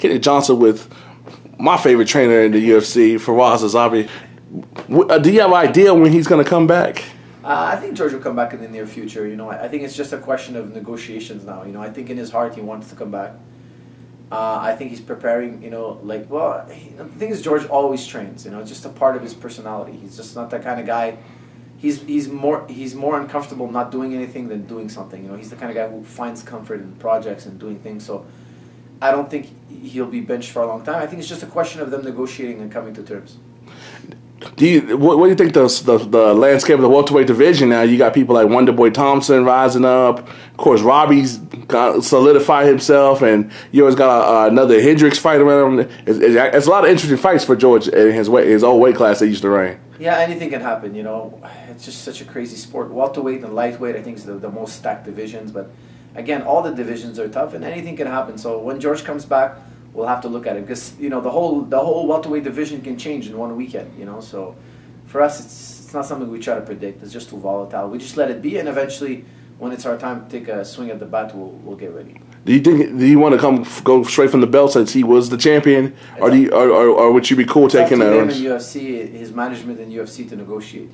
Kenny Johnson with my favorite trainer in the UFC, Firas Zahabi. Do you have an idea when he's going to come back? I think George will come back in the near future. I think it's just a question of negotiations now. I think in his heart he wants to come back. I think he's preparing. The thing is, George always trains. It's just a part of his personality. He's just not that kind of guy. He's more uncomfortable not doing anything than doing something. He's the kind of guy who finds comfort in projects and doing things. So I don't think he'll be benched for a long time. I think it's just a question of them negotiating and coming to terms. What do you think the landscape of the welterweight division now? You got people like Wonderboy Thompson rising up. Of course, Robbie's solidified himself, and you always got another Hendricks fight around him. It's a lot of interesting fights for George in his old weight class that he used to reign. Yeah, anything can happen. It's just such a crazy sport. Welterweight and lightweight, I think, is the most stacked divisions. But again, all the divisions are tough, and anything can happen. So when George comes back, we'll have to look at it because the whole welterweight division can change in one weekend. So for us, it's not something we try to predict. It's just too volatile. We just let it be, and eventually, when it's our time to take a swing at the bat, we'll get ready. Do you want to go straight from the belt since he was the champion, or would you be cool taking him in UFC, his management in UFC to negotiate?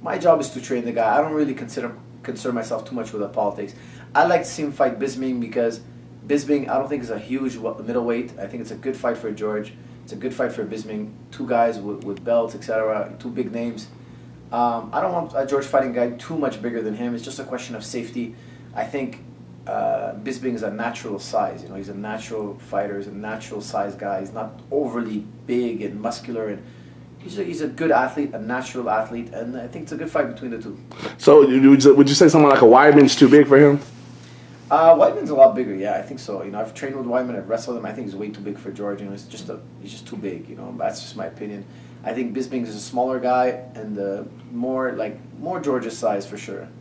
My job is to train the guy. I don't really concern myself too much with the politics. I like to see him fight Bisping because Bisping, I don't think is a huge middleweight. I think it's a good fight for George. It's a good fight for Bisping. Two guys with belts, etc. Two big names. I don't want a George fighting a guy too much bigger than him. It's just a question of safety. I think Bisping is a natural size. He's a natural fighter. He's a natural size guy. He's not overly big and muscular, and he's a good athlete, a natural athlete, and I think it's a good fight between the two. So would you say someone like a Weidman's too big for him? Weidman's a lot bigger, yeah, I think so. I've trained with Weidman, I've wrestled him. I think he's way too big for George. He's just too big. That's just my opinion. I think Bisping is a smaller guy and more George's size for sure.